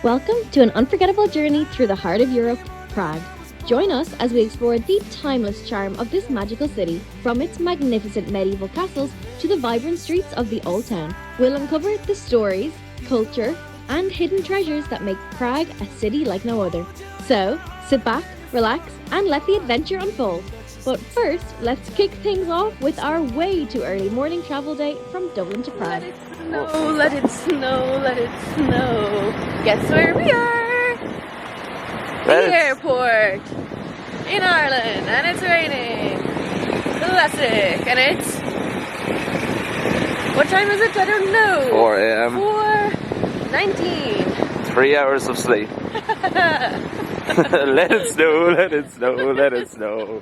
Welcome to an unforgettable journey through the heart of Europe, Prague. Join us as we explore the timeless charm of this magical city, from its magnificent medieval castles to the vibrant streets of the old town. We'll uncover the stories, culture, and hidden treasures that make Prague a city like no other. So, sit back, relax, and let the adventure unfold. But first, let's kick things off with our way too early morning travel day from Dublin to Prague. Let it snow, let it snow. Guess where we are? The airport in Ireland, and it's raining. Classic, and it's... What time is it? I don't know. 4 a.m. 4:19. 3 hours of sleep. Let it snow, let it snow, let it snow.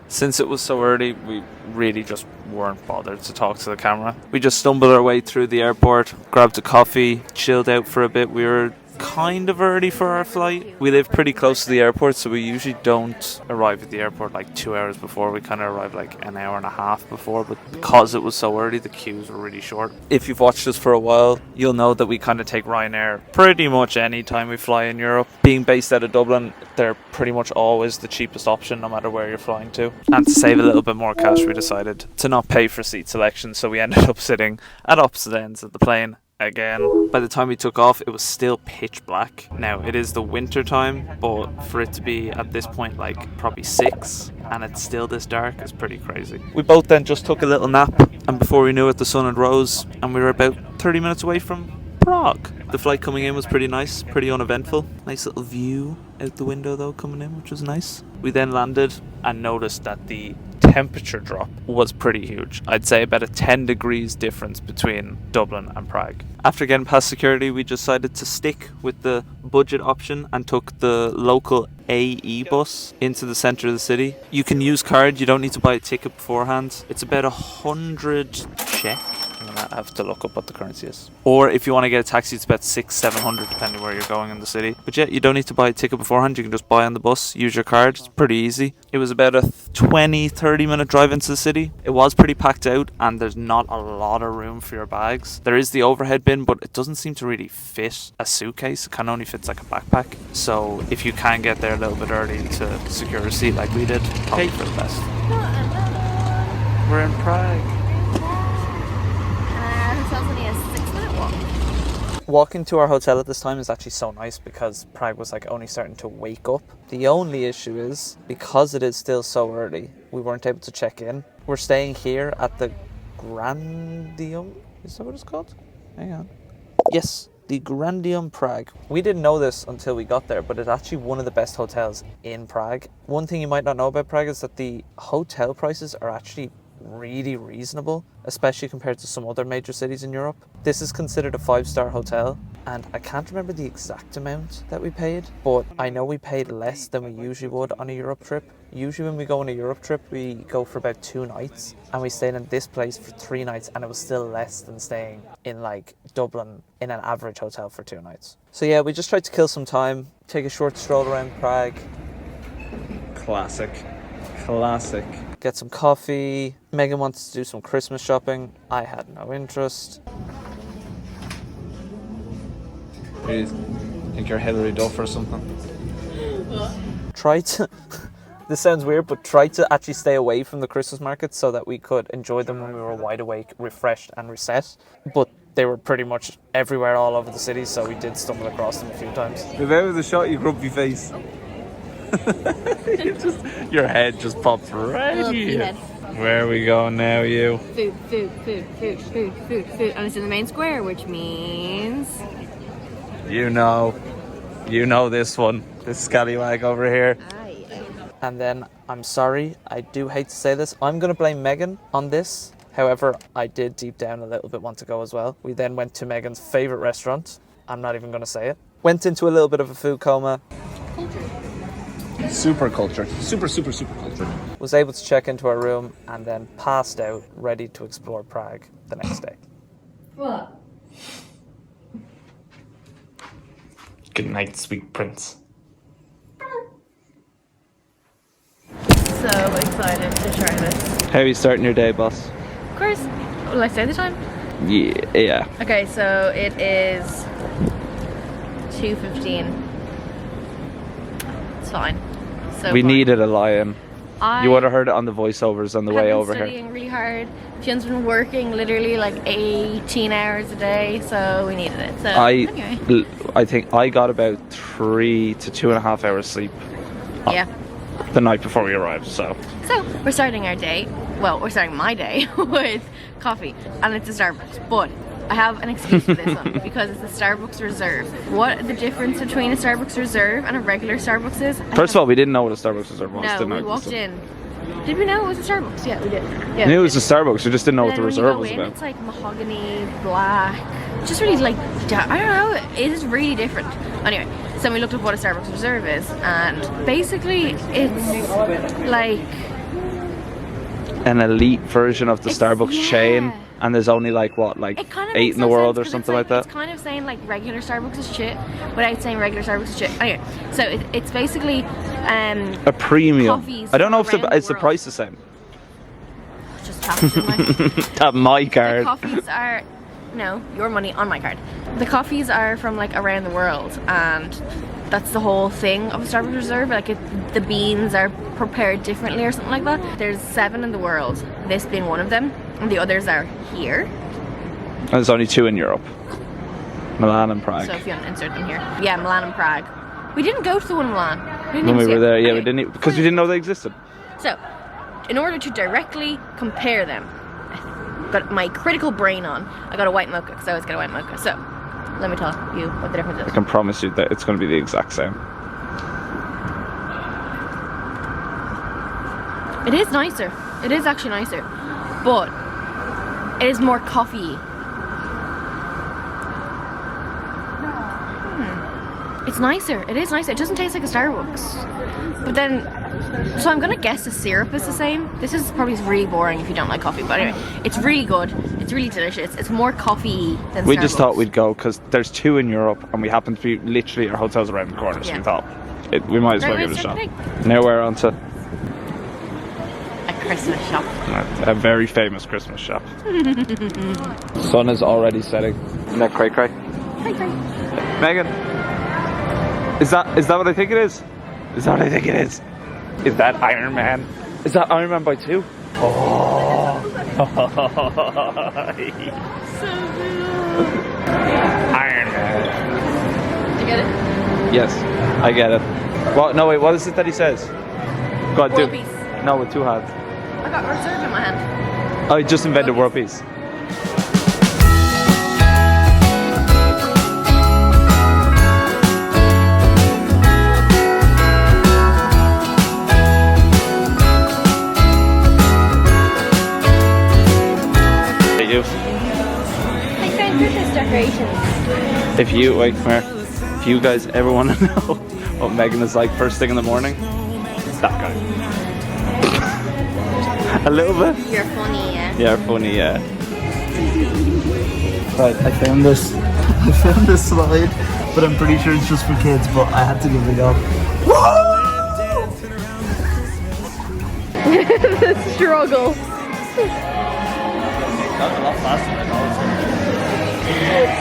Since it was so early, we really just weren't bothered to talk to the camera. We just stumbled our way through the airport, grabbed a coffee, chilled out for a bit. We were kind of early for our flight. We live pretty close to the airport, so we usually don't arrive at the airport like 2 hours before. We kind of arrive like an hour and a half before, but because it was so early, the queues were really short. If you've watched us for a while, you'll know that we kind of take Ryanair pretty much any time we fly in Europe. Being based out of Dublin, they're pretty much always the cheapest option no matter where you're flying to. And to save a little bit more cash, we decided to not pay for seat selection, so we ended up sitting at opposite ends of the plane again. By the time we took off, it was still pitch black. Now, it is the winter time, but for it to be at this point like probably 6 and it's still this dark is pretty crazy. We both then just took a little nap, and before we knew it, the sun had rose and we were about 30 minutes away from Prague. The flight coming in was pretty nice, pretty uneventful. Nice little view out the window though coming in, which was nice. We then landed and noticed that the temperature drop was pretty huge. I'd say about a 10 degrees difference between Dublin and Prague. After getting past security, we decided to stick with the budget option and took the local AE bus into the centre of the city. You can use card, you don't need to buy a ticket beforehand. It's about 100 Czech. I'm gonna have to look up what the currency is. Or if you want to get a taxi, it's about 600-700 depending where you're going in the city. But yeah, you don't need to buy a ticket beforehand. You can just buy on the bus, use your card. It's pretty easy. It was about a 20-30 minute drive into the city. It was pretty packed out and there's not a lot of room for your bags. There is the overhead bin, but it doesn't seem to really fit a suitcase. It kind of only fits like a backpack. So if you can get there a little bit early to secure a seat like we did, probably for the best. We're in Prague. Only a 6-minute walk. Walking to our hotel at this time is actually so nice because Prague was like only starting to wake up. The only issue is, because it is still so early, we weren't able to check in. We're staying here at the Grandium. Is that what it's called? Hang on. Yes, the Grandium Prague. We didn't know this until we got there, but it's actually one of the best hotels in Prague. One thing you might not know about Prague is that the hotel prices are actually really reasonable, especially compared to some other major cities in Europe. This is considered a 5-star hotel, and I can't remember the exact amount that we paid, but I know we paid less than we usually would on a Europe trip. Usually when we go on a Europe trip, we go for about 2 nights, and we stayed in this place for 3 nights, and it was still less than staying in like Dublin in an average hotel for 2 nights. So yeah, we just tried to kill some time, take a short stroll around Prague. Classic. Get some coffee. Megan wanted to do some Christmas shopping. I had no interest. You think you're Hilary Duff or something? What? This sounds weird, but try to actually stay away from the Christmas markets so that we could enjoy them when we were wide awake, refreshed and reset. But they were pretty much everywhere all over the city, so we did stumble across them a few times. If I was a shot, you grumpy face. Your head just popped right here. Where are we going now, you? Food. And it's in the main square, which means... You know this one. This scallywag over here. Yeah. And then, I'm sorry, I do hate to say this, I'm going to blame Megan on this. However, I did deep down a little bit want to go as well. We then went to Megan's favourite restaurant. I'm not even going to say it. Went into a little bit of a food coma. Super culture. Super culture. Was able to check into our room and then passed out, ready to explore Prague the next day. What? Good night, sweet prince. So excited to try this. How are you starting your day, boss? Of course. Will I say the time? Yeah. Okay, so it is 2:15. It's fine. So We fine. needed a lie-in. You would have heard it on the voiceovers on the way over I've been here. studying really hard. Fion's been working literally like 18 hours a day, so we needed it. So anyway. I think I got about 3 to 2.5 hours sleep Yeah. the night before we arrived, so. So we're starting our day. Well, we're starting my day with coffee, and it's a Starbucks. But I have an excuse for this one because it's a Starbucks Reserve. What the difference between a Starbucks Reserve and a regular Starbucks is? First of all, we didn't know what a Starbucks Reserve was, No, didn't we walked in. Did we know it was a Starbucks? Yeah, we did. Yeah, I knew it was a Starbucks, we just didn't know what And the then when you Reserve go was in, about. It's like mahogany, black. Just really like, I don't know, it is really different. Anyway, so we looked up what a Starbucks Reserve is, and basically it's like An elite version of the Starbucks yeah. chain, and there's only like what, like it kind of 8 makes in the no world sense, or 'cause something it's like It's that. kind of saying like regular Starbucks is shit without saying regular Starbucks is shit. Anyway, so it's basically A premium. coffees I don't know if around the is the world. price the same. Just tapped in my Tap my The card. coffees are, no, your money on my card. The coffees are from like around the world, and that's the whole thing of a Starbucks Reserve. Like the beans are prepared differently or something like that. There's 7 in the world, this being one of them, and the others are here. And there's only 2 in Europe. Milan and Prague. So if you want to insert them here. Yeah, Milan and Prague. We didn't go to the one in Milan. We didn't When even we see were it. there, yeah, Anyway, we didn't because we didn't know they existed. So, in order to directly compare them, I got my critical brain on. I got a white mocha because I always get a white mocha. So, let me tell you what the difference I is. can promise you that it's going to be the exact same. It is nicer. It is actually nicer, but it is more coffee. It's nicer. It is nicer. It doesn't taste like a Starbucks. But then, so I'm gonna guess the syrup is the same. This is probably really boring if you don't like coffee, but anyway, it's really good. It's really delicious. It's more coffee than We Starbucks. just thought we'd go because there's 2 in Europe and we happen to be literally our hotel's around the corner, so Yeah. we thought we might as well Right, give it a shot. let's Now we're on to a Christmas shop. a very famous Christmas shop. Sun is already setting. Isn't that cray cray? Megan, is that what I think it is? Is that what I think it is? Is that Iron Man? Is that Iron Man by 2? Oh. So good. Iron Man. Did you get it? Yes, I get it. What? No, wait. What is it that he says? Go on, do. World peace. No, with 2 hands. I got reserve in my hand. Oh, he just invented world peace. You. I found Christmas decorations. If you wait, come here. If you guys ever want to know what Megan is like first thing in the morning, it's that guy. A little bit. You're funny, yeah. Yeah, funny. Yeah. Right, I found this. I found this slide, but I'm pretty sure it's just for kids. But I had to give it a go. The struggle. That was a lot faster than I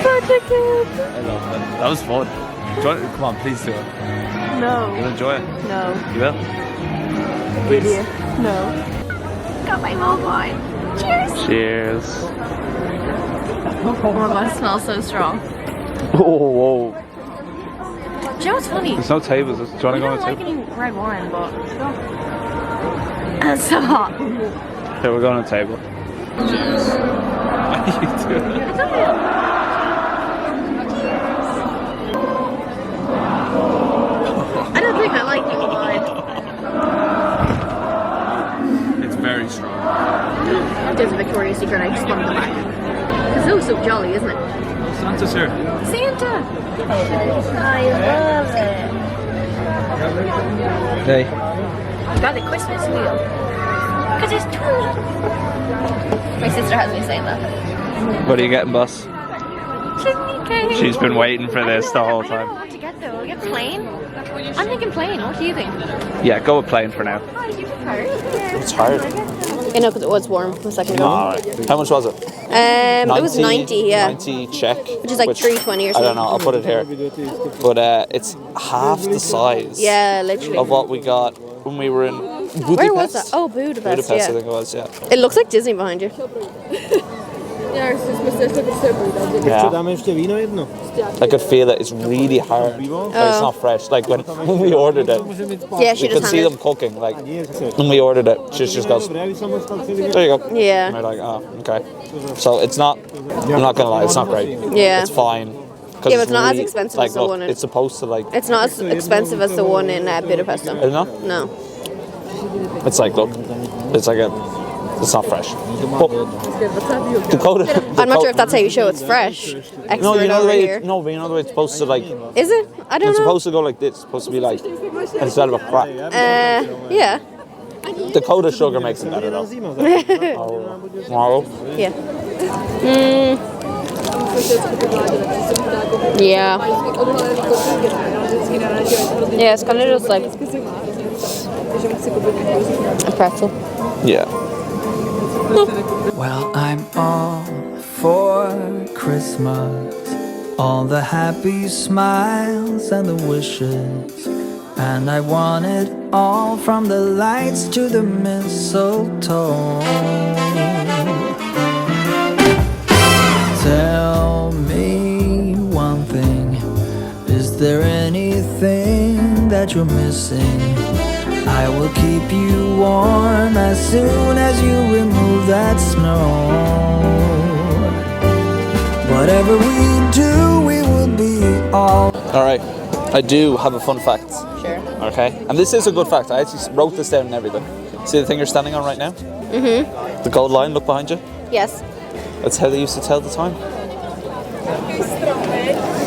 Such a kid. I love it. That was fun. Come on, please do it. No. You'll enjoy it. No. You will. Idiot. No. Got my mom wine. Cheers. Cheers. Oh my god, it smells so strong. Oh, whoa. Do you know what's funny? There's no tables. Do you want to We go on don't a like table? any red wine, but it's so hot. Okay, we're going on a table. Cheers. What are you doing? I don't think I like you wine. It's very strong. There's a Victoria's Secret, I just want the back. It's so jolly, isn't it? Santa's here. Santa! I love it. Hey. Got the Christmas wheel. Because it's true. My sister has me saying that. What are you getting, boss? Chimney cake. She's been waiting for this the whole I don't know time. what to get though. I'll get plain. I'm thinking plain. What do you think? Yeah, go with plain for now. Oh, you prefer? It's hard. I know because it was warm a second ago. How much was it? It was 90, yeah. 90 Czech. Which is like 320 or something. I don't know, I'll put it here. But it's half the size Yeah, literally. of what we got when we were in Budapest. Where was that? Oh, Budapest, Budapest, yeah. I think it was, yeah. It looks like Disney behind you. Yeah. I could feel it. It's really hard. Like, it's not fresh. Like when we ordered it, Yeah, she we could just see handed. them cooking. Like when we ordered it, she just goes, "There you go." Yeah. And we're like, "Oh, okay." So it's not. I'm not gonna lie. It's not great. Yeah. It's fine. Yeah, but it's not as expensive as the look, one in- It's supposed to like. It's not as expensive as the one in Budapest, though. Is it not? No. It's like look. It's like a. It's not fresh. But Dakota. I'm not sure if that's how you show it's fresh. No, you know the over way. here. No, but you know the way it's supposed to like. Is it? I don't It's know. supposed to go like this. It's supposed to be like instead of a crack. Yeah. Dakota sugar makes it better though. Tomorrow. Yeah. Yeah. Yeah, it's kind of just like a pretzel. Yeah. Well, I'm all for Christmas, all the happy smiles and the wishes, and I want it all from the lights to the mistletoe. Tell me one thing, is there anything that you're missing? I will keep you warm as soon as you remove that snow. Whatever we do, we will be all. All right. I do have a fun fact. Sure. Okay. And this is a good fact. I actually wrote this down and everything. See the thing you're standing on right now? Mm-hmm. The gold line. Look behind you. Yes. That's how they used to tell the time.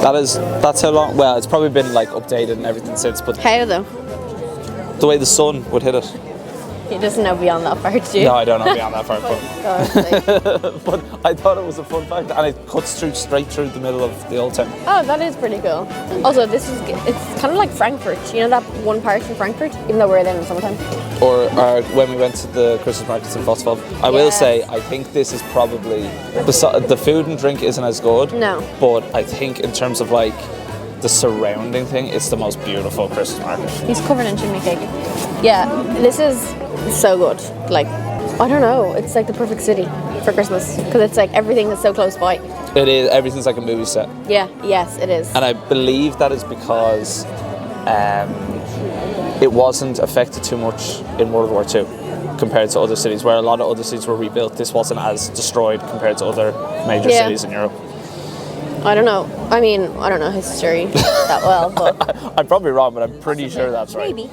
That's how long. Well, it's probably been like updated and everything since, but How though? the way the sun would hit it. He doesn't know beyond that part, do you? No, I don't know beyond that far, but, God's sake. but I thought it was a fun fact, and it cuts straight through the middle of the old town. Oh, that is pretty cool. Also, it's kind of like Frankfurt. You know that one part in Frankfurt? Even though we're there in the summertime. Or when we went to the Christmas markets in Vosvov. I will Yes. say, I think this is probably the food and drink isn't as good. No. But I think in terms of like the surrounding thing, it's the most beautiful Christmas market. He's covered in chimney cake. Yeah, this is so good. Like, I don't know. It's like the perfect city for Christmas because it's like everything is so close by. It is. Everything's like a movie set. Yeah. Yes, it is. And I believe that is because it wasn't affected too much in World War II compared to other cities, where a lot of other cities were rebuilt. This wasn't as destroyed compared to other major Yeah. cities in Europe. I don't know. I mean, I don't know history that well, but I'm probably wrong, but I'm pretty sure that's right. maybe.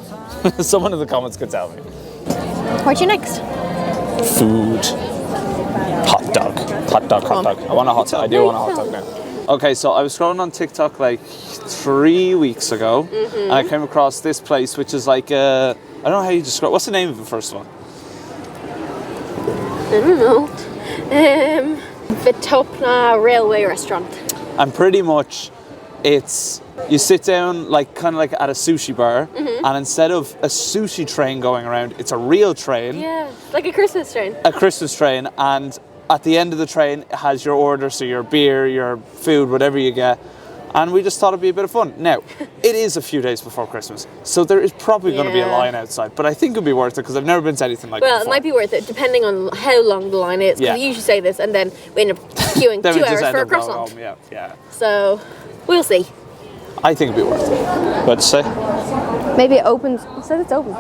Someone in the comments could tell me. Where to next? Food. Hot dog. Hot dog, hot dog. I want a hot dog. I do want a hot dog now. Okay, so I was scrolling on TikTok like 3 weeks ago, and I came across this place, which is like I don't know how you describe. What's the name of it, first of all? I don't know. Vitopna Railway Restaurant. And pretty much, it's you sit down like kind of like at a sushi bar, and instead of a sushi train going around, it's a real train, Yeah, like a Christmas train. a Christmas train, and at the end of the train it has your order, so your beer, your food, whatever you get. And we just thought it'd be a bit of fun. Now, it is a few days before Christmas, so there is probably going to be a Yeah. line outside, but I think it'll be worth it because I've never been to anything like Well, it it before. might be worth it depending on how long the line is. Because Yeah. we usually say this and then we end up queuing Then we 2 just hours end for a up going croissant. home. Yeah. So, we'll see. I think it'll be worth it. What'd you say? Maybe it opens. It says it's open.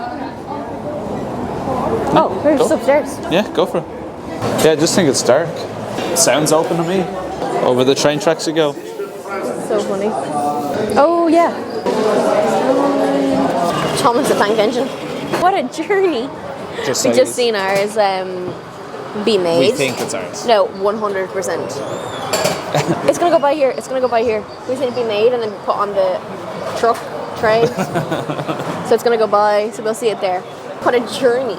Oh, we're just go. upstairs. Yeah, go for it. Yeah, I just think it's dark. Sounds open to me. Over the train tracks you go. So funny. Oh, yeah. Thomas the Tank Engine. What a journey. Just We like just it's- seen ours be made. We think it's ours. No, 100%. It's gonna go by here. It's gonna go by here. We seen it be made and then put on the truck train. So it's gonna go by. So we'll see it there. What a journey!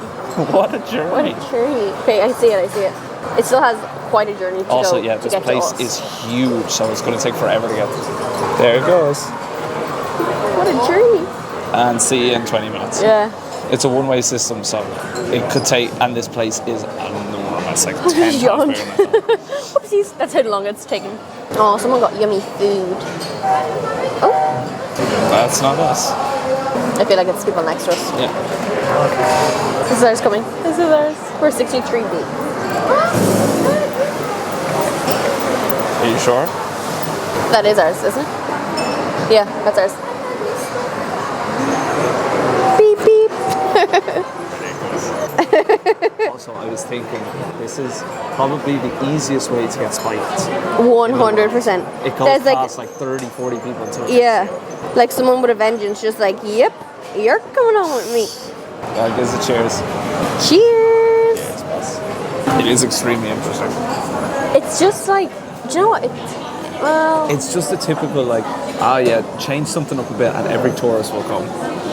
What a What journey. a journey! Okay, I see it. I see it. It still has quite a journey to Also, go. yeah, to this get place to us. is huge, so it's going to take forever to get there. There it goes. What a journey! And see you in 20 minutes. Yeah. It's a one-way system, so it could take, and this place is enormous. That's like 10 times bigger than I thought. Oopsies, that's how long it's taken. Oh, someone got yummy food. Oh, That's not us. I feel like it's people next to us. Yeah. This is ours coming. This is ours. We're 63 deep. Are you sure? That is ours, isn't it? Yeah, that's ours. Beep beep. Also, I was thinking, this is probably the easiest way to get spiked. 100%. It goes past like 30, 40 people until it Yeah, like someone with a vengeance, just like, yep, you're coming on with me. gives it cheers. Cheers. It is extremely interesting. It's just like, do you know what? It's just a typical like, change something up a bit and every tourist will come.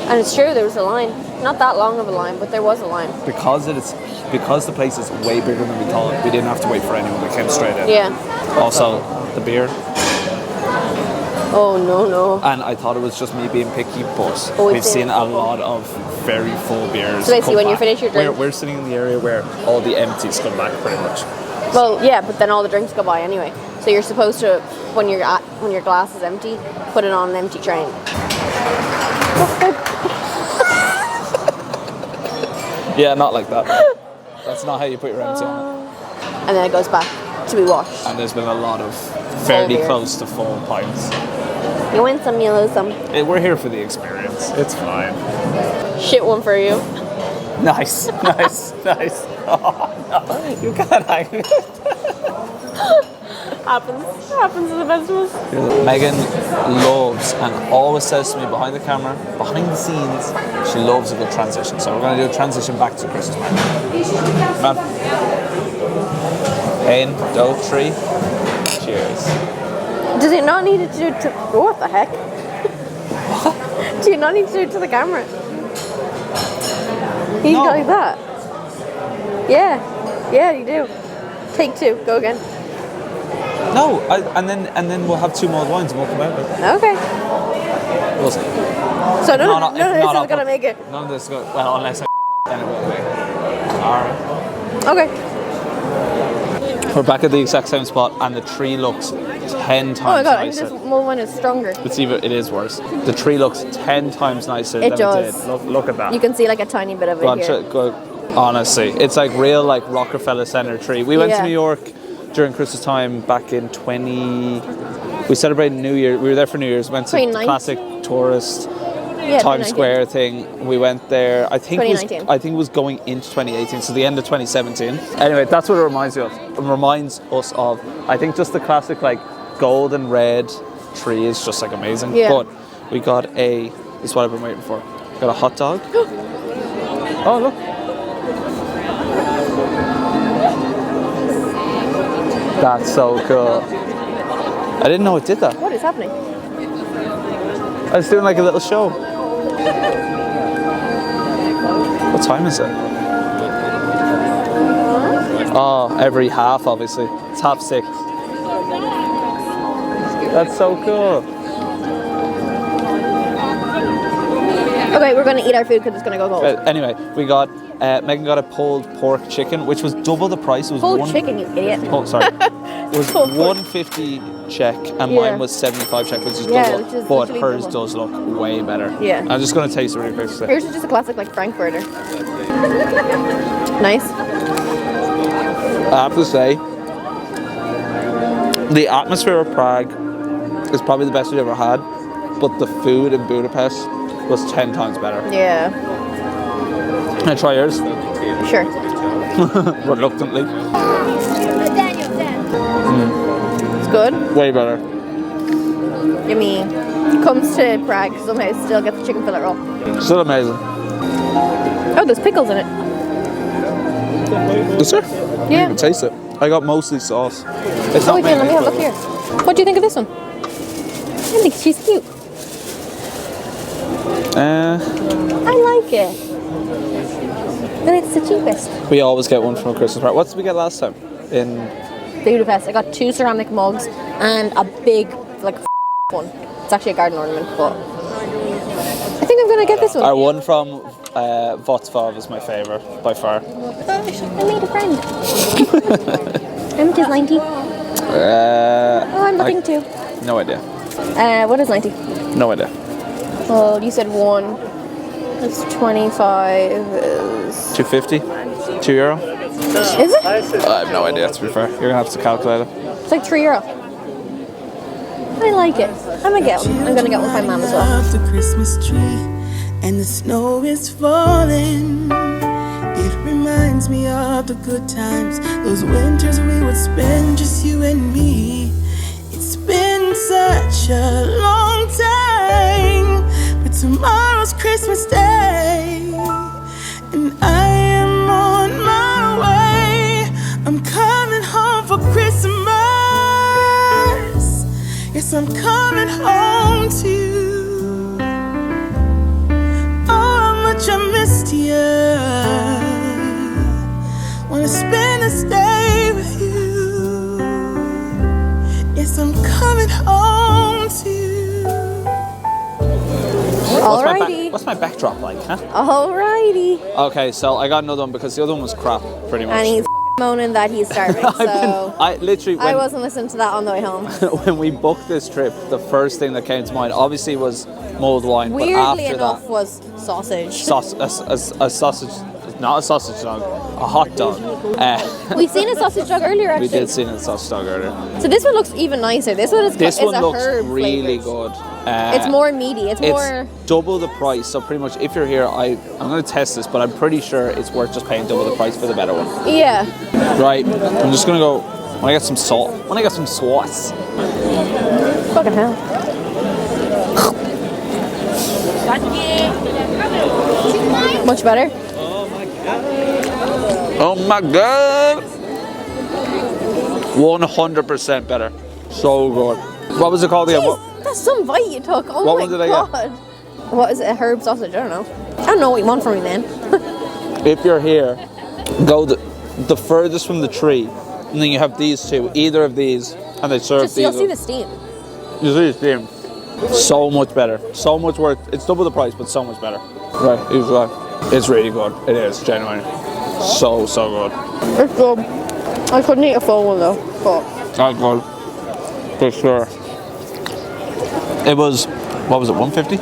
And it's true, there was a line. Not that long of a line, but there was a line. Because the place is way bigger than we thought, we didn't have to wait for anyone, we came straight in. Yeah. Also, the beer. Oh, no. And I thought it was just me being picky, but Oh, we've seen a lot of very full beers. So basically, come when you back. finish your drink- We're sitting in the area where all the empties come back pretty much. Well, yeah, but then all the drinks go by anyway. So you're supposed to, when your glass is empty, put it on an empty train. Yeah, not like that. That's not how you put your empty on it. And then it goes back to be washed. And there's been a lot of fairly beer. close to full pints. You win some, you lose some. We're here for the experience. It's fine. Shit one for you. Nice. Oh, no, you can't hang it. Happens to the best of us. Megan loves and always says to me behind the camera, behind the scenes, she loves a good transition. So we're going to do a transition back to Christmas market. Come on. 1, 2, 3. Cheers. Does it not need to do it to... What the heck? Do you not need to do it to the camera? You No. go like that? Yeah, you do. Take 2, go again. No, and then we'll have 2 more wines and we'll come out with it. Okay. We'll see. So none No, of this I'll is going to put- make it. None of this is going to... Well, unless then it won't be. Alright. Okay. We're back at the exact same spot and the tree looks 10 times Oh my god, I think nicer. this one is stronger. It is worse. The tree looks 10 times nicer It than does. it did. Look at that. You can see like a tiny bit of it here. Honestly, it's like real like Rockefeller Center tree. We went to Yeah. New York during Christmas time back in we celebrated New Year. We were there for New Year's. Went to the 2019? classic tourist Yeah, Times 2019. Square thing. We went there. I think it 2019. was going into 2018, so the end of 2017. Anyway, that's what it reminds me of. It reminds us of. I think just the classic like gold and red tree is just like amazing. Yeah. But we got this is what I've been waiting for. Got a hot dog. Oh look. That's so cool. I didn't know it did that. What is happening? I was doing like a little show. What time is it? Oh, every half, obviously. It's 6:30. That's so cool. Okay, we're going to eat our food because it's going to go cold. Anyway, we got Megan got a pulled pork chicken, which was double the price. It was Pulled chicken, you idiot. Oh, sorry. It was 150 Czech, and Yeah. mine was 75 Czech, which is Yeah, double. which is but literally hers double. does look way better. Yeah. I'm just gonna taste it really quick. Here's just a classic like Frankfurter. Nice. I have to say, the atmosphere of Prague is probably the best we've ever had, but the food in Budapest was 10 times better. Yeah. Can I try yours? Sure. Reluctantly. It's good. Way better. Yummy. Comes to Prague, somehow still gets the chicken fillet roll. Still amazing. Oh, there's pickles in it. Is there? Yeah. You can taste it. I got mostly sauce. It's Oh, not wait, let me have a look mayonnaise, here. What do you think of this one? I think she's cute. but- I like it. But it's the cheapest. We always get one from a Christmas party. What did we get last time? In Budapest. I got 2 ceramic mugs and a big, like, one. It's actually a garden ornament, but I think I'm can I get this one? Our one from Wrocław is my favourite, by far. Gosh, I made a friend. How much is 90? I'm looking too. No idea. What is 90? No idea. Well, you said 1. That's 25 is... 250? €2? Is it? I have no idea, to be fair. You're going to have to calculate it. It's like €3. I like it. I'm gonna get one. I'm gonna get one for my mum as well. The Christmas tree and the snow is falling. It reminds me of the good times, those winters we would spend just you and me. It's been such a long time, but tomorrow's Christmas Day, and I am on my way. I'm coming home for Christmas. Yes, I'm coming home to you. Oh, how much I missed you. Wanna spend this day with you. Yes, I'm coming home to you. Alrighty. What's my backdrop like, huh? Alrighty. Okay, so I got another one because the other one was crap, pretty much. And he's moaning that he's starving, so I wasn't listening to that on the way home. when we booked this trip, the first thing that came to mind obviously was mulled wine. Weirdly but after enough, that, was sausage. a sausage, not a sausage dog, a hot dog. We've seen a sausage dog earlier, actually. We did see a sausage dog earlier. So this one looks even nicer. This one is This one a looks herb really flavored. good. It's more meaty. It's more. Double the price. So pretty much, if you're here, I'm going to test this, but I'm pretty sure it's worth just paying double the price for the better one. Yeah. Right. I'm just going to go. When I get some salt. When I get some sauce. Fucking hell. Much better. Oh my god! 100% better. So good. What was it called again? Jeez, that's some bite you took. Oh What my one did I god. get? What is it? A herb sausage? I don't know. I don't know what you want from me, man. If you're here, go the furthest from the tree, and then you have these two. Either of these, and they serve Just these. you'll see the steam. You see the steam. So much better. So much worth. It's double the price, but so much better. Right, it's really good. It is, genuinely. So good. It's good. I couldn't eat a full one though, but That's good. For sure. It was, what was it, 150?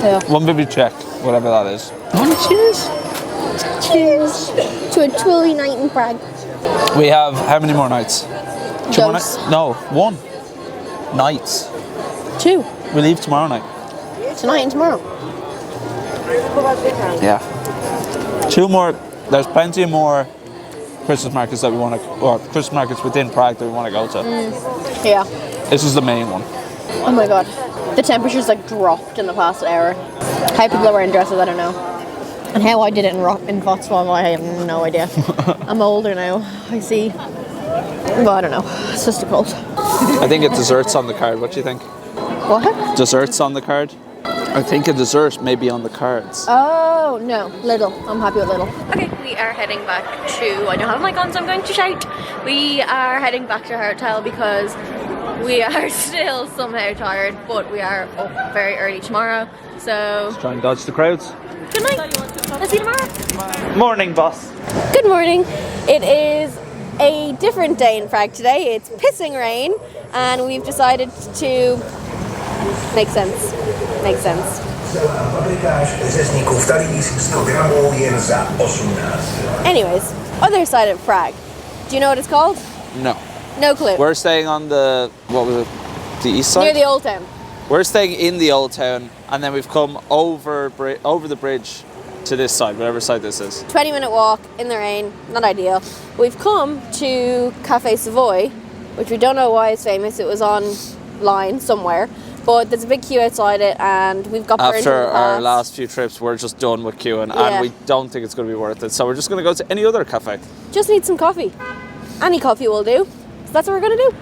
yeah. 150 Czech, whatever that is. Cheers. Cheers to a truly night in Prague. We have how many more nights? 2 more Dose. nights? No, 1. Nights. 2. We leave tomorrow night. Tonight and tomorrow. Yeah. 2 more. There's plenty of more Christmas markets that we want to, or Christmas markets within Prague that we want to go to. Yeah. This is the main one. Oh my god. The temperature's like dropped in the past hour. How people are wearing dresses, I don't know. And how I did it in Wrocław, I have no idea. I'm older now, I see. Well, I don't know. It's just a cold. I think it's desserts on the card. What do you think? What? Desserts on the card? I think a dessert may be on the cards. Oh, no. Lidl. I'm happy with Lidl. Okay, we are heading back to, I don't have my gun, so I'm going to shout. We are heading back to our hotel because we are still somehow tired, but we are up very early tomorrow. So, Try and dodge the crowds. good night. I'll see you tomorrow. Morning, boss. Good morning. It is a different day in Prague today. It's pissing rain, and we've decided to make sense. Make sense. Anyways, other side of Prague. Do you know what it's called? No. No clue. We're staying on the, what was it? The east side? Near the old town. We're staying in the old town, and then we've come over the bridge to this side, whatever side this is. 20-minute walk in the rain, not ideal. We've come to Cafe Savoy, which we don't know why it's famous. It was online somewhere, but there's a big queue outside it, and we've got burnt in After the our past. last few trips, we're just done with queuing, Yeah. and we don't think it's going to be worth it. So we're just going to go to any other cafe. Just need some coffee. Any coffee will do. So that's what we're going to do.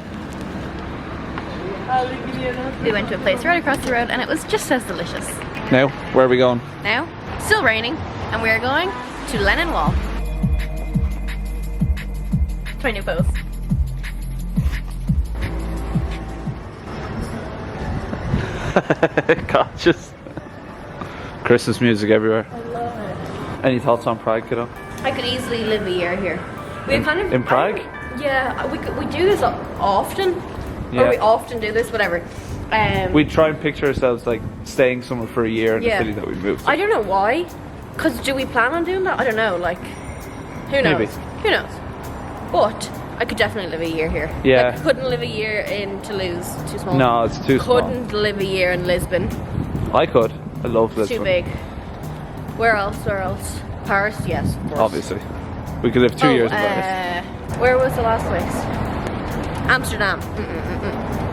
We went to a place right across the road and it was just as delicious. Now, where are we going? Now, still raining, and we are going to Lenin Wall. Try new pose. Conscious. Christmas music everywhere. I love it. Any thoughts on Prague, kiddo? I could easily live a year here. We kind of in Prague? Yeah, we do this often. Yeah. Or we often do this, whatever. We try and picture ourselves like staying somewhere for a year in the city that we moved to. I don't know why. Because do we plan on doing that? I don't know. Like, who knows? Maybe. Who knows? But I could definitely live a year here. Yeah. Like, I couldn't live a year in Toulouse. Too small. No, it's too small. Couldn't live a year in Lisbon. I could. I love Lisbon. Too big. Where else? Where else? Paris? Yes, of course. Obviously. We could live 2 years in Paris. Where was the last place? Amsterdam.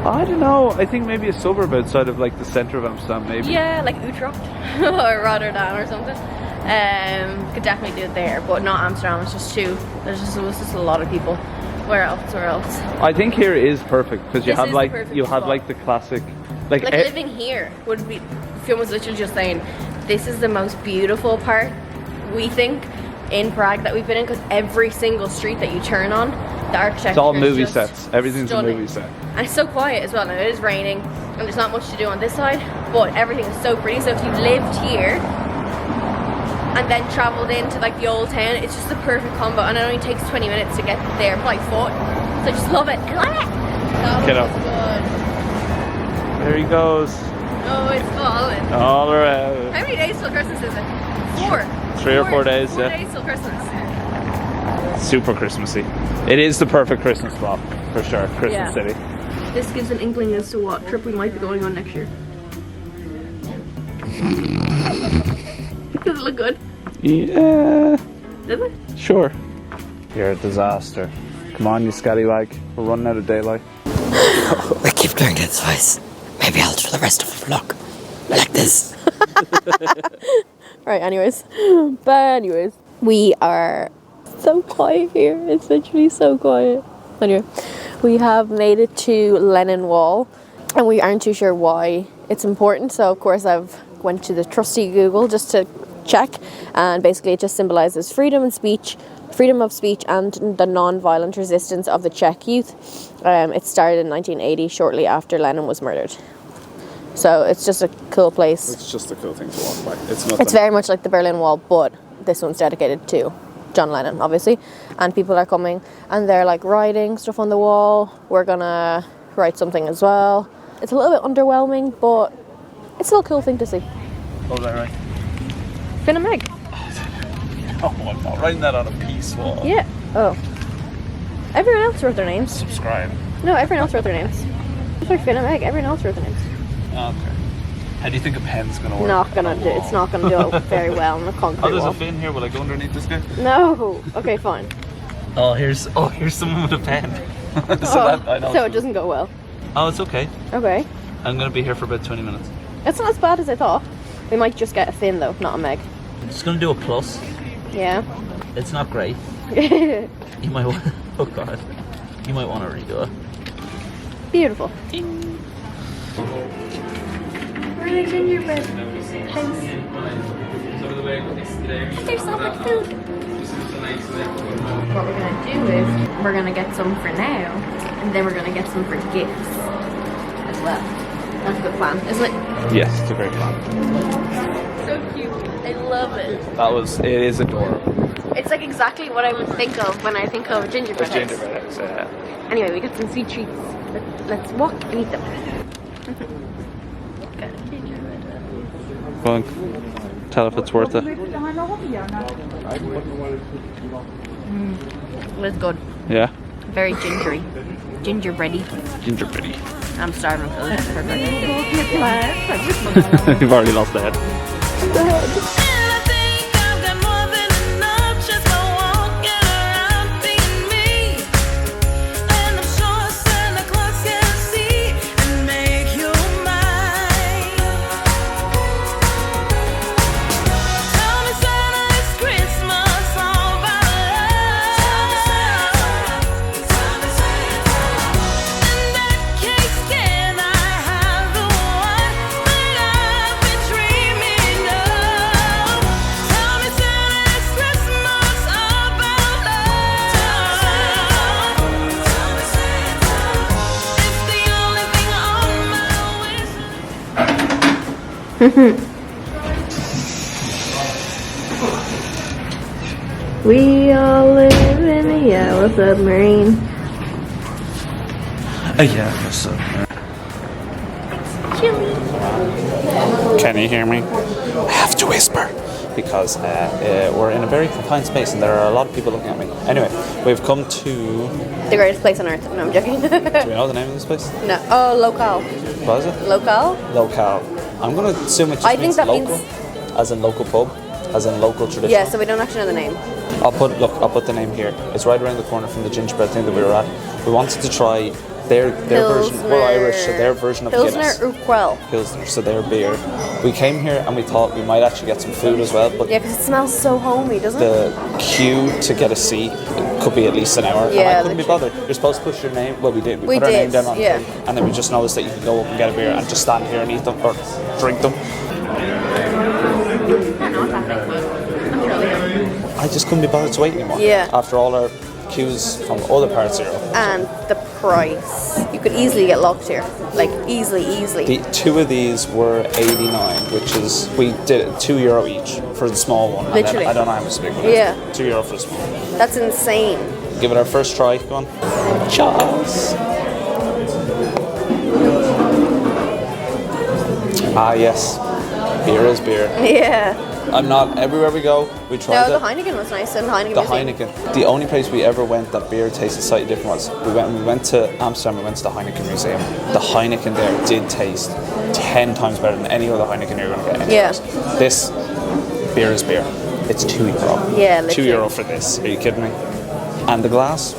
I don't know. I think maybe a suburb outside of like the centre of Amsterdam, maybe. Yeah, like Utrecht or Rotterdam or something. Could definitely do it there, but not Amsterdam. It's just too. It was just a lot of people. Where else? Where else? I think here is perfect because you This have is like the perfect you have spot. like the classic, like, Like living here would be. Film was literally just saying, this is the most beautiful part. We think in Prague that we've been in because every single street that you turn on, the architecture. it's all is movie just sets. Everything's stunning. a movie set. And it's so quiet as well. Now it is raining and there's not much to do on this side, but everything is so pretty. So if you lived here and then travelled into like the old town, it's just the perfect combo. And it only takes 20 minutes to get there by foot. So I just love it. I love it. That Get was up. good. There he goes, Oh, it's falling. all around. How many days till Christmas is it? 4. 3 or 4 days, 4 yeah. days till Christmas. Super Christmassy. It is the perfect Christmas spot for sure. Christmas Yeah. City. This gives an inkling as to what trip we might be going on next year. Does it look good? Yeah, Does it? sure. You're a disaster. Come on, you scallywag. We're running out of daylight. We keep doing it twice. Maybe I'll do the rest of the vlog like this. Right, anyways. We are so quiet here. It's literally so quiet. Anyway, we have made it to Lenin Wall and we aren't too sure why it's important. So of course I've went to the trusty Google just to check, and basically it just symbolises freedom of speech and the non-violent resistance of the Czech youth. It started in 1980, shortly after Lenin was murdered. So it's just a cool place. It's just a cool thing to walk by. It's nothing. It's very much like the Berlin Wall, but this one's dedicated to John Lennon, obviously. And people are coming and they're like writing stuff on the wall. We're gonna write something as well. It's a little bit underwhelming, but it's still a cool thing to see. Oh, is that right? Finn and Meg. Oh, I'm not writing that on a peace wall. Yeah. Oh. Everyone else wrote their names. Subscribe. No, everyone else wrote their names. It's like Finn and Meg. Everyone else wrote their names. Okay. How do you think a pen's gonna work? It's not gonna do it very well on the concrete Oh, there's wall. a fin here. Will I go underneath this guy? No. Okay, fine. Oh, here's someone with a pen. I know. So it doesn't go well. Oh, it's okay. Okay. I'm gonna be here for about 20 minutes. It's not as bad as I thought. We might just get a Finn though, not a Meg. I'm just gonna do a plus. Yeah. It's not great. You might want. Oh god. You might want to redo it. Beautiful. We're in a gingerbread house. There's so much food. What we're gonna do is we're gonna get some for now, and then we're gonna get some for gifts as well. That's a good plan, isn't it? Yes, it's a great plan. So cute. I love it. It is adorable. It's like exactly what I would think of when I think of a gingerbread house. Gingerbread house, yeah. Anyway, we got some sweet treats. Let's walk and eat them. Got a gingerbread house. Go on. Tell if it's worth it. It's good. Yeah. Very gingery. Gingerbready. Gingerbready. I'm starving for this. Perfect. You've already lost the head. We all live in a yellow submarine. Yeah, so. Can you hear me? I have to whisper because we're in a very confined space and there are a lot of people looking at me. Anyway, we've come to... The greatest place on earth. No, I'm joking. Do we know the name of this place? No. Oh, locale. What is it? Locale? Locale. I'm going to assume it just means local. As in local pub? As in local tradition? Yeah, so we don't actually know the name. I'll put the name here. It's right around the corner from the gingerbread thing that we were at. We wanted to try their version. We're Irish, so their version of Pilsner Guinness. Urquell. Pilsner, so their beer. We came here and we thought we might actually get some food as well, but Yeah, because it smells so homey, doesn't it? the queue to get a seat could be at least an hour. Yeah, and I couldn't be literally. bothered. You're supposed to push your name. Well, we did. We put our name did, down on yeah. the thing, and then we just noticed that you could go up and get a beer and just stand here and eat them or drink them. I just couldn't be bothered to wait anymore. Yeah. After all our queues from other parts of Europe. And the price. You could easily get locked here. Like, easily. The two of these were 89, which is, we did it €2 each for the small one. And Literally. then, I don't know how much the big one is. Yeah. €2 for the small one. That's insane. Give it our first try. Go on. Cheers. Ah, yes. Beer is beer. Yeah. I'm not, everywhere we go, we tried No, it. the Heineken was nice and Heineken The Museum. Heineken. The only place we ever went that beer tasted slightly different was when we went to Amsterdam. We went to the Heineken Museum. The Heineken there did taste 10 times better than any other Heineken you're going to get anywhere else. This beer is beer. It's €2. Yeah, literally. €2 for this. Are you kidding me? And the glass.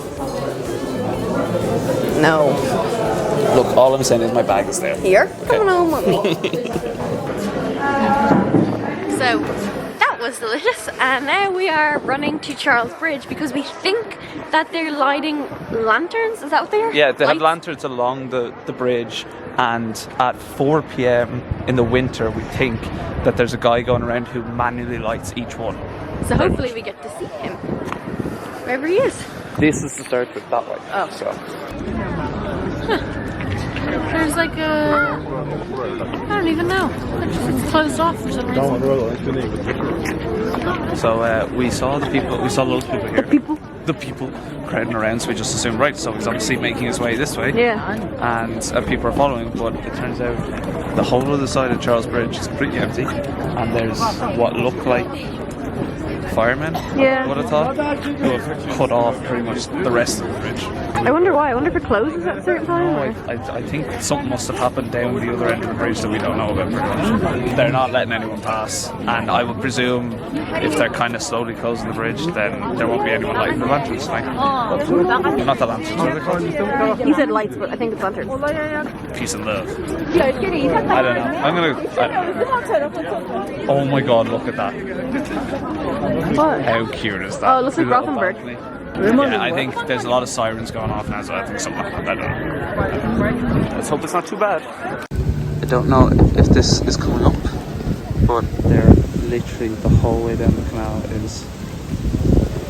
No. Look, all I'm saying is my bag is there. Here? Okay. Come on with me. So, that was delicious, and now we are running to Charles Bridge because we think that they're lighting lanterns. Is that what they are? Yeah, they have Lights? lanterns along the bridge, and at 4 p.m. in the winter, we think that there's a guy going around who manually lights each one. So hopefully we get to see him. Wherever he is. This is the start of that way. Oh. So. There's like a... I don't even know. It's closed off for some reason. So we saw the people. We saw loads of people here. The people crowding around. So we just assumed, right. So he's obviously making his way this way. Yeah. And people are following. But it turns out the whole other side of Charles Bridge is pretty empty. And there's what look like firemen. Yeah. Would have thought who have cut off pretty much the rest of the bridge. I wonder why. I wonder if it closes at a certain time. Or... I think something must have happened down the other end of the bridge that we don't know about pretty much. They're not letting anyone pass, and I would presume if they're kind of slowly closing the bridge, then there won't be anyone lighting the lanterns tonight. Not the lanterns, what are they called? You said lights, but I think it's lanterns. Peace and love. I don't know. Oh my god, look at that. What? How cute is that? Oh, it looks like Little Gothenburg. balcony. Yeah, I think there's a lot of sirens going off now, so I think something like that. I don't know. Let's hope it's not too bad. I don't know if this is coming up, but they're literally the whole way down the canal is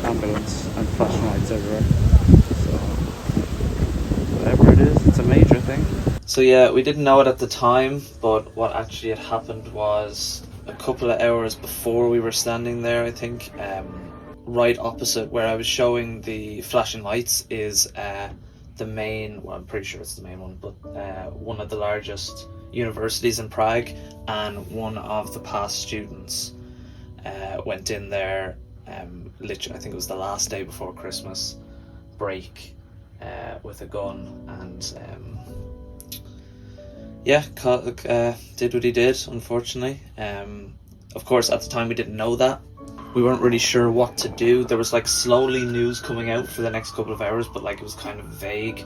ambulance and flashing lights everywhere. So whatever it is, it's a major thing. So yeah, we didn't know it at the time, but what actually had happened was a couple of hours before we were standing there, I think. Right opposite where I was showing the flashing lights is the main, well I'm pretty sure it's the main one, but one of the largest universities in Prague, and one of the past students went in there literally, I think it was the last day before Christmas break, with a gun, and did what he did, unfortunately. Of course at the time we didn't know that. We weren't really sure what to do. There was like slowly news coming out for the next couple of hours, but like it was kind of vague.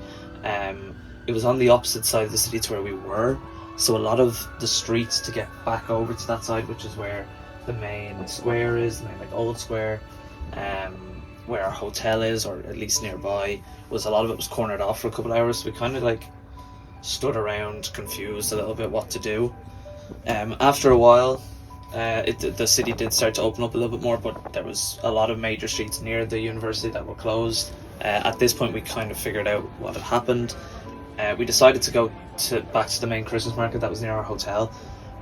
It was on the opposite side of the city to where we were, so a lot of the streets to get back over to that side, which is where the main square is, the main like old square, where our hotel is, or at least nearby, was a lot of it was cornered off for a couple of hours. So we kind of like stood around confused a little bit what to do. After a while, the city did start to open up a little bit more, but there was a lot of major streets near the university that were closed. At this point we kind of figured out what had happened. We decided to go back to the main Christmas market that was near our hotel,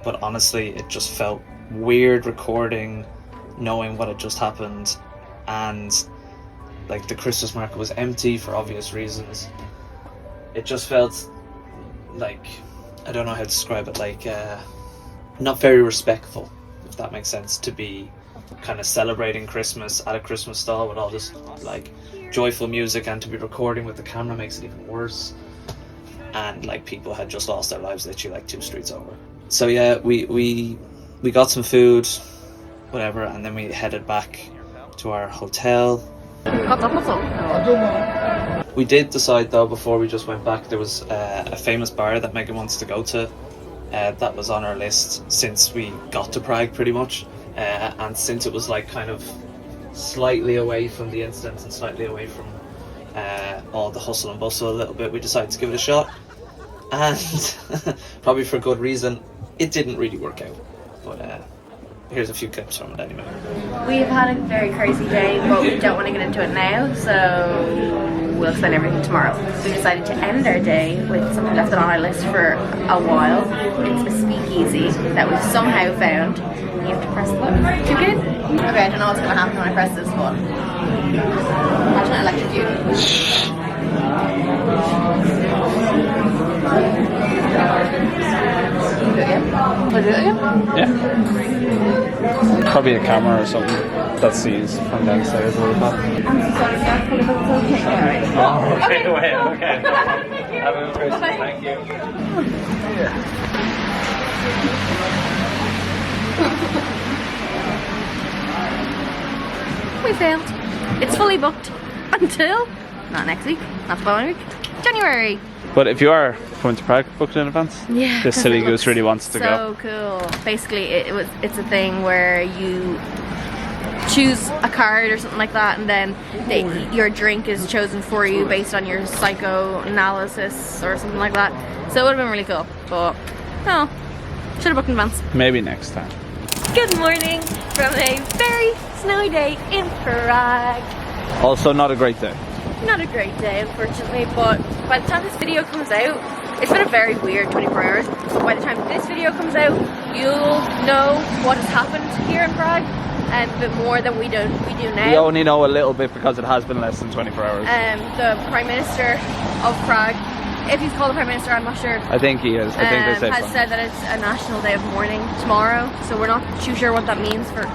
but honestly it just felt weird recording knowing what had just happened, and like the Christmas market was empty for obvious reasons. It just felt like, I don't know how to describe it, like not very respectful, if that makes sense, to be kind of celebrating Christmas at a Christmas stall with all this like joyful music, and to be recording with the camera makes it even worse. And like people had just lost their lives literally like 2 streets over. So yeah, we got some food, whatever, and then we headed back to our hotel. We did decide though, before we just went back, there was a famous bar that Megan wants to go to. That was on our list since we got to Prague pretty much. And since it was like kind of slightly away from the incident and slightly away from all the hustle and bustle a little bit, we decided to give it a shot. And probably for good reason, it didn't really work out. But here's a few clips from it anyway. We've had a very crazy day, but we don't want to get into it now, so we'll explain everything tomorrow. We decided to end our day with something that's been on our list for a while. It's a speakeasy that we've somehow found. You have to press the button. Too good? Okay, I don't know what's going to happen when I press this button. Imagine I electrocute. Do it again? Will I do it again? Yeah. Probably a camera or something that sees from downstairs or whatever. Oh, okay, okay. Have a good Christmas, thank you. We failed. It's fully booked until, not next week, not the following week, January. But if you are coming to Prague, book it in advance. Yeah. This silly goose really wants to go. So cool. Basically, it's a thing where you choose a card or something like that, and then your drink is chosen for you based on your psychoanalysis or something like that. So it would have been really cool, but no, should have booked in advance. Maybe next time. Good morning from a very snowy day in Prague. Also not a great day. Not a great day, unfortunately, but by the time this video comes out, it's been a very weird 24 hours. So by the time this video comes out, you'll know what has happened here in Prague, and a bit more than we do now. We only know a little bit because it has been less than 24 hours. The Prime Minister of Prague, if he's called the Prime Minister, I'm not sure. I think he is. I think they say has said that it's a national day of mourning tomorrow, so we're not too sure what that means for.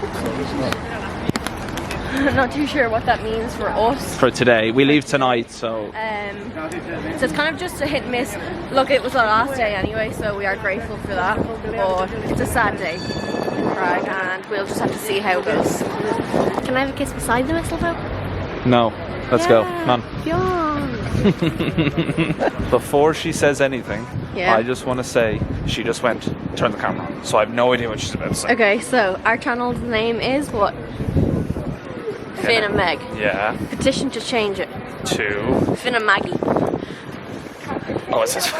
Not too sure what that means for us. For today, we leave tonight, so. So it's kind of just a hit and miss. Look, it was our last day anyway, so we are grateful for that. But it's a sad day in Prague, and we'll just have to see how it goes. Can I have a kiss beside the mistletoe? No. Let's go. Come on. Before she says anything, Yeah. I just want to say she just went, turn the camera on. So I have no idea what she's about to say. Okay, so our channel's name is what? Finn and Meg. Yeah. Petition to change it. To. Finn and Maggie. Oh, it says.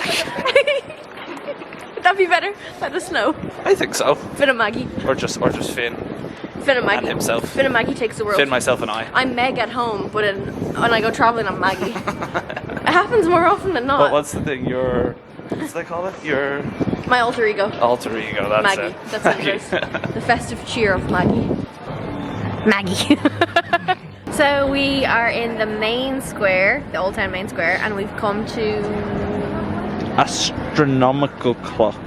Would that be better? Let us know. I think so. Finn and Maggie. Or just Finn. Finn and Maggie. And himself. Finn and Maggie takes the world. Finn, myself, and I. I'm Meg at home, but when I go traveling, I'm Maggie. It happens more often than not. But what's the thing? Your. What's they call it? Your. My alter ego. Alter ego, that's Maggie. it. That's what it is. The festive cheer of Maggie. Maggie. So we are in the main square, the Old Town main square, and we've come to Astronomical clock,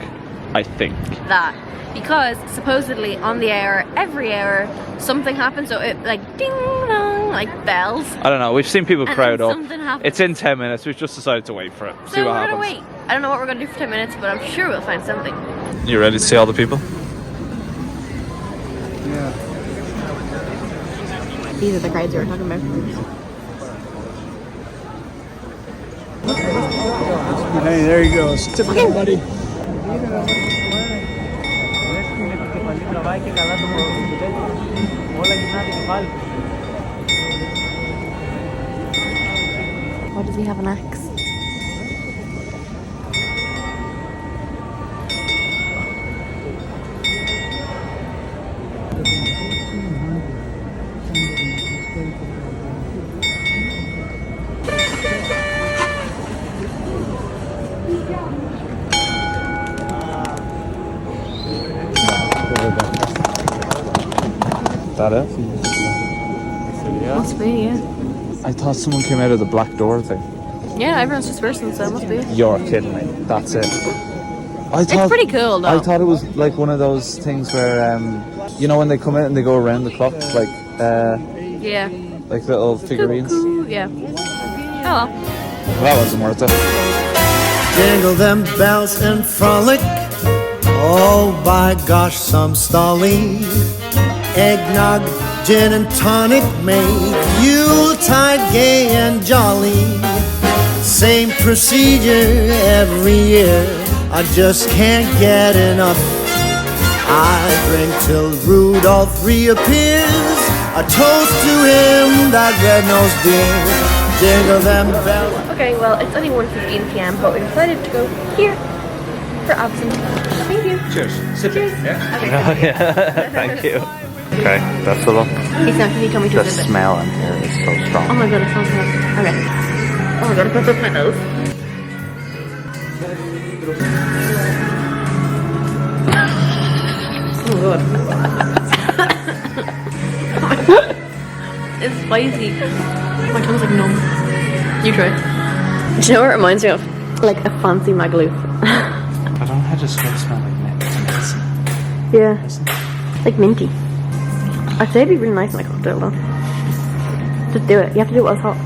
I think. that because supposedly on the hour, every hour, something happens. So it like ding dong, like bells. I don't know. We've seen people And crowd then up. something happens. It's in 10 minutes. We've just decided to wait for it. So See what we're happens. gonna wait. I don't know what we're gonna do for 10 minutes, but I'm sure we'll find something. You ready to see all the people? These are the crowds we were talking about. Hey, there he goes. Typical, buddy. Why does he have an axe? that it? Must be, yeah. I thought someone came out of the black door thing. Yeah, everyone's dispersing, so it must be it. You're kidding me. That's it. I thought, It's pretty cool, though. I thought it was like one of those things where, you know, when they come out and they go around the clock, like, Yeah. like little figurines. Cuckoo, yeah. Oh, That wasn't worth it. Jingle them bells and frolic. Oh, by gosh, some stolly. Eggnog, gin and tonic make Yuletide gay and jolly. Same procedure every year. I just can't get enough. I drink till Rudolph reappears. A toast to him, that red-nosed dear. Jingle them bells. okay, well, it's only 1:15 p.m., but we decided to go here for absinthe. Thank you. Cheers. Sip it. Yeah. Okay. Thank you. Okay, that's the look. It's not, can you tell me to The sip it? smell in here is so strong. Oh my god, it smells so good. Okay. Oh my god, it puts up my nose. Oh god. It's spicy. My tongue's like numb. You try. Do you know what it reminds me of? Like a fancy magaluf. I don't know how to describe the smell like medicine. Yeah. Like minty. I'd say it'd be really nice in a cocktail though. Just do it. You have to do it while it's hot.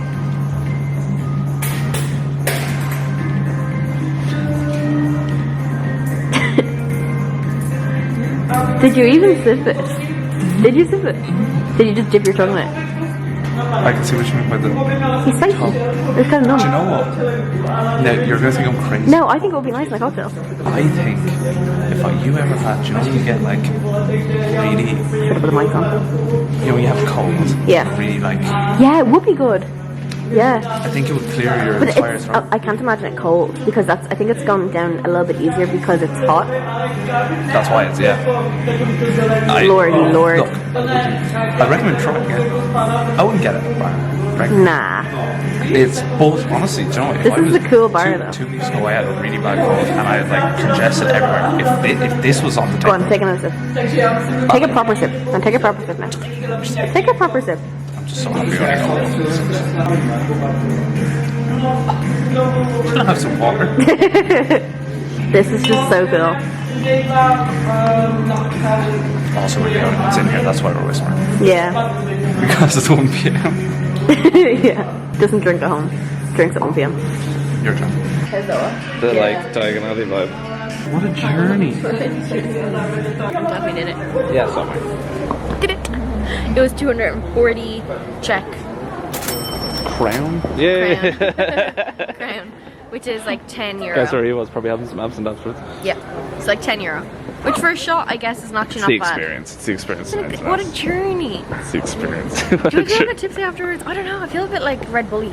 Did you even sip it? Did you sip it? Did you just dip your tongue in it? I can see what you mean by the. It's spicy. It's kind of numb. Do you know what? No, you're gonna think I'm crazy. No, I think it would be nice in a cocktail. I think if you ever had, do you know when you get like really, Should have put the mic on. you know, when you have a cold. Yeah. Really like. Yeah, it would be good. Yeah. I think it would clear your But entire it's, throat. I can't imagine it cold because I think it's gone down a little bit easier because it's hot. That's why it's Lord. Look, I recommend trying it. I wouldn't get it. Right? Nah. It's both. Honestly, do you know what? This is a cool bar, though. 2 weeks ago, I had a really bad cold and I had like congested everywhere. If this was on the Go table, on, take another sip. Take a proper sip. And take a proper sip now. Take a proper sip. I'm just so happy when I call it. Can I have some water? This is just so cool. Also, we're the only ones in here. That's why we're whispering. Yeah. Because it's 1 p.m. Yeah. Doesn't drink at home. Drinks at 1 p.m. Your turn. The like diagonally vibe. What a journey. I'm glad we did it. Yeah, somewhere. Did it. It was 240 Czech Crown? Yeah. crown, which is like 10 euro. Guess where he was, probably having some absinthe afterwards. Yeah, it's like 10 euro. Which for a shot, I guess, is actually not bad. It's the experience. What a journey. It's the experience. Do you feel a bit tipsy afterwards? I don't know. I feel a bit like Red Bully.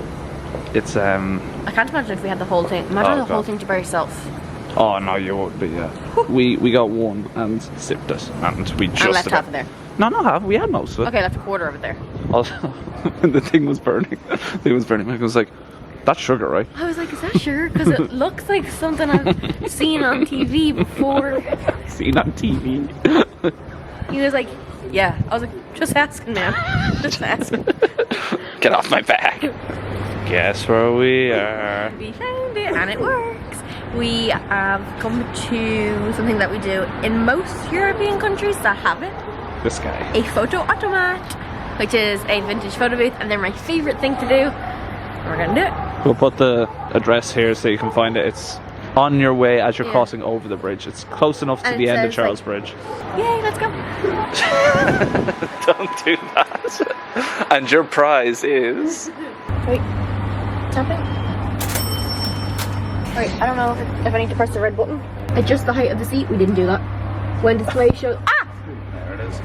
It's I can't imagine if we had the whole thing. Imagine the whole God. thing to by yourself. Oh no, you would be. Yeah. we got one and sipped it, and we just And left half of there. No, not half. We had most of it. Okay, left a quarter of it there. Also, when the thing was burning, Mike was like, "That's sugar, right?" I was like, is that sugar? Because it looks like something I've seen on TV before. Seen on TV. He was like, yeah. I was like, just asking, man. Just asking. Get off my back. Guess where we are. We found it and it works. We have come to something that we do in most European countries that have it. This guy. A photo automat, which is a vintage photo booth, and they're my favourite thing to do. We're gonna do it. We'll put the address here so you can find it. It's on your way as you're Yeah. crossing over the bridge. It's close enough to And the it end of says, Charles like- Bridge. Yay, let's go. Don't do that. And your prize is... Wait, tap it. Alright, I don't know if I need to press the red button. Adjust the height of the seat. We didn't do that. When display shows. Ah! There it is.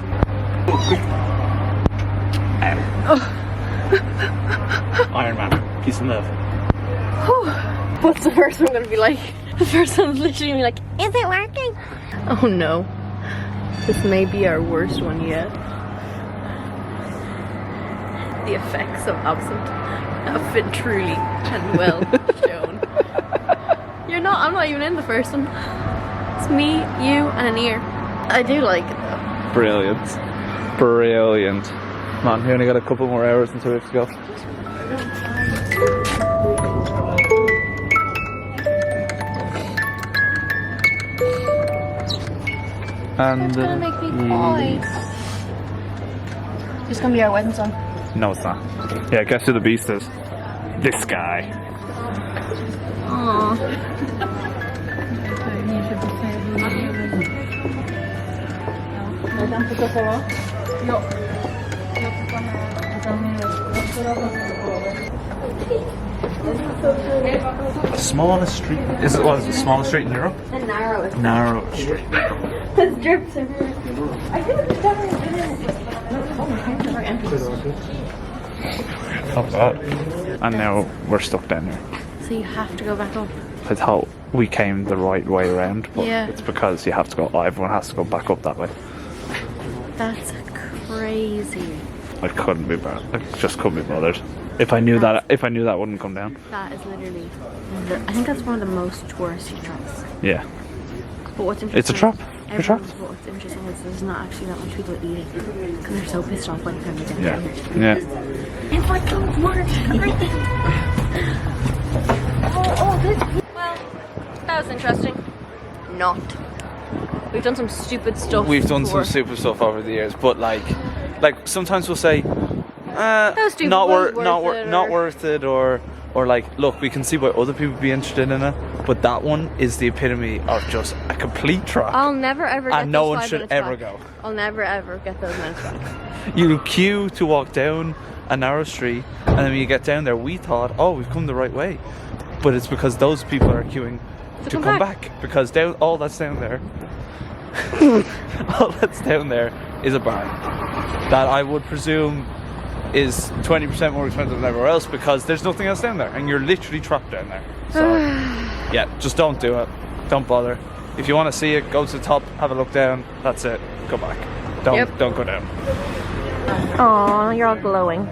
Iron Man. Peace and love. What's the first one gonna be like? The first one's literally gonna be like, is it working? Oh no. This may be our worst one yet. The effects of absinthe have been truly and well shown. I'm not even in the first one. It's me, you, and an ear. I do like it though. Brilliant. Brilliant. Man, we only got a couple more hours until we have to go. And It's gonna make me cry. It's gonna be our wedding song. no, it's not. Yeah, guess who the beast is? This guy. Aww. The smallest street. Is it the smallest street in Europe? The narrowest. Narrow street. There's drips everywhere. I feel like it's definitely Not bad. And now we're stuck down here. So you have to go back up. I thought we came the right way around, but Yeah. it's because you have to go. Everyone has to go back up that way. That's crazy. I couldn't be bothered. I just couldn't be bothered. If I knew that wouldn't come down. That is literally. I think that's one of the most touristy traps. Yeah. But what's interesting? It's a trap. You're trapped. But what's interesting is there's not actually that much people eating because they're so pissed off by the time they get Yeah. here. Yeah. It's like so March. Well, that was interesting. Not. We've done some stupid stuff. We've done before. some super stuff over the years, but like sometimes we'll say, was stupid, not wasn't not worth it, worth it, or like, look, we can see why other people would be interested in it, but that one is the epitome of just a complete trap. I'll never ever get And no those one 5 should minutes ever back. go. I'll never ever get those minutes back. You queue to walk down a narrow street, and then when you get down there, we thought, oh, we've come the right way, but it's because those people are queuing to come back, because all that's down there all that's down there is a barn that I would presume is 20% more expensive than everywhere else, because there's nothing else down there and you're literally trapped down there. So yeah, just don't do it. Don't bother. If you want to see it, go to the top, have a look down. That's it. Go back. Don't go down. Oh, you're all glowing.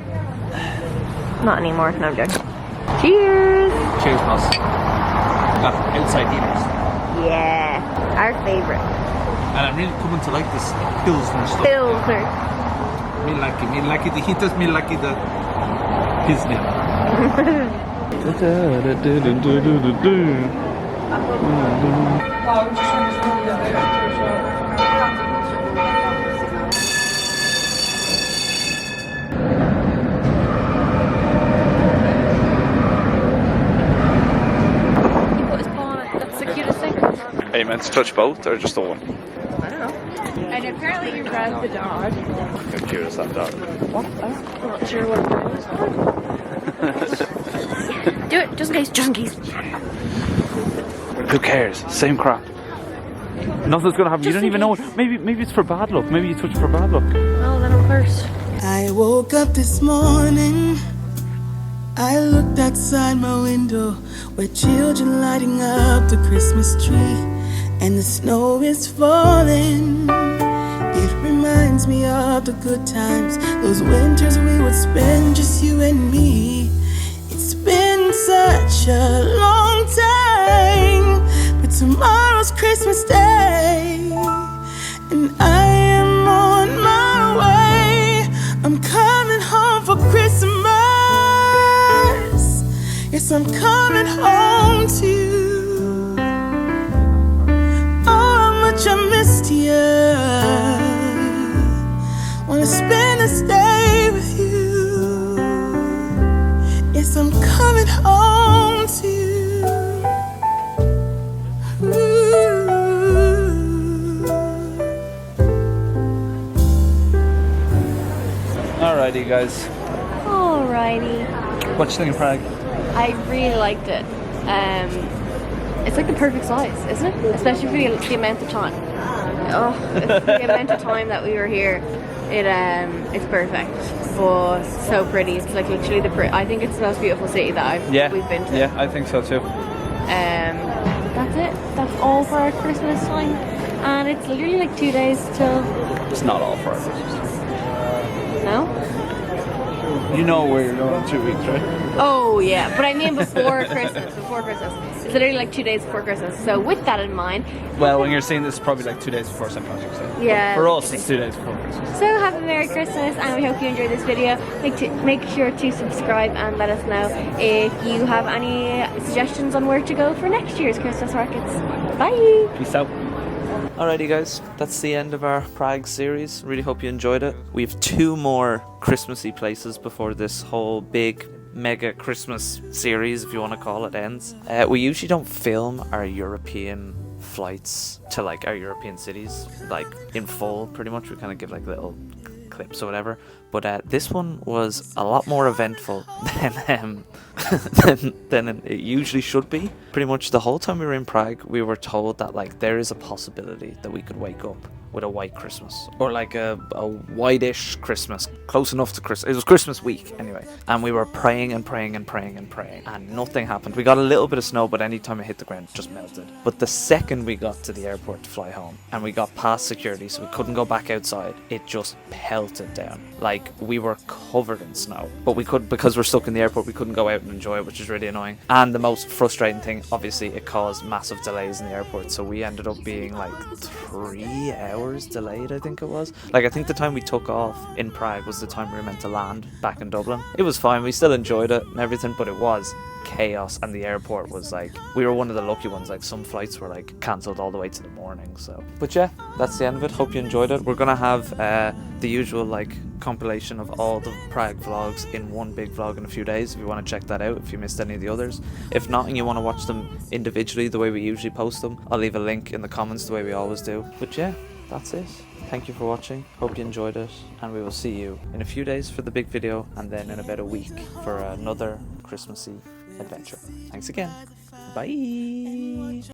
Not anymore. No, I'm joking. Cheers! Cheers, boss. Outside heaters. Yeah, our favorite. And I'm really coming to like this Pilsner stuff. Pilsner. Me like it the heaters, me like it the Pilsner. He put his paw on it. That's the cutest thing. Are you meant to touch both or just the one? I don't know. And apparently you grabbed the dog. How cute is that dog? What? I'm not sure what it is. Do it, just in case, just in case. Who cares? Same crap. Nothing's gonna happen. You don't even know. Maybe it's for bad luck. Maybe you touch it for bad luck. Well, then I'm cursed. I woke up this morning, I looked outside my window where children lighting up the Christmas tree, and the snow is falling. It reminds me of the good times, those winters we would spend just you and me. It's been such a long time, but tomorrow's Christmas Day, and I am on my way. I'm coming home for Christmas. Yes, I'm coming home to you. Oh, how much I missed you. Wanna spend this day with you. Yes, I'm coming home to you. Ooh. Alrighty, guys. Alrighty. What you think of Prague? I really liked it. It's like the perfect size, isn't it? Especially for the amount of time. Oh, the amount of time that we were here, it's perfect. But so pretty. It's like literally I think it's the most beautiful city that we've been to. Yeah, I think so too. That's it. That's all for our Christmas time, and it's literally like 2 days till. It's not all for us. No. You know where you're going in 2 weeks, right? Oh yeah, but I mean before Christmas. Before Christmas. It's literally like 2 days before Christmas. So with that in mind. Well, when you're seeing this, probably like 2 days before St. Patrick's Day. Yeah. But for us, it's 2 days before Christmas. So have a Merry Christmas, and we hope you enjoyed this video. Make sure to subscribe and let us know if you have any suggestions on where to go for next year's Christmas markets. Bye! Peace out. Alrighty guys, that's the end of our Prague series. Really hope you enjoyed it. We have 2 more Christmassy places before this whole big mega Christmas series, if you want to call it, ends. We usually don't film our European flights to like our European cities like in full, pretty much. We kind of give like little clips or whatever, but this one was a lot more eventful than it usually should be. Pretty much the whole time we were in Prague, we were told that like there is a possibility that we could wake up with a white Christmas, or like a whitish Christmas, close enough to Christmas. It was Christmas week anyway, and we were praying and praying and praying and praying, and nothing happened. We got a little bit of snow, but any time it hit the ground, it just melted. But the second we got to the airport to fly home, and we got past security, so we couldn't go back outside, it just pelted down. Like, we were covered in snow, but we couldn't, because we're stuck in the airport, we couldn't go out and enjoy it, which is really annoying. And the most frustrating thing, obviously, it caused massive delays in the airport, so we ended up being like 3 hours delayed, I think it was. Like, I think the time we took off in Prague was the time we were meant to land back in Dublin. It was fine, we still enjoyed it and everything, but it was chaos, and the airport was like, we were one of the lucky ones. Like, some flights were like cancelled all the way to the morning. So, but yeah, that's the end of it. Hope you enjoyed it. We're gonna have the usual like compilation of all the Prague vlogs in one big vlog in a few days, if you want to check that out, if you missed any of the others. If not, and you want to watch them individually the way we usually post them, I'll leave a link in the comments the way we always do. But yeah, that's it. Thank you for watching, hope you enjoyed it, and we will see you in a few days for the big video, and then in about a week for another Christmassy adventure. Thanks again. Bye.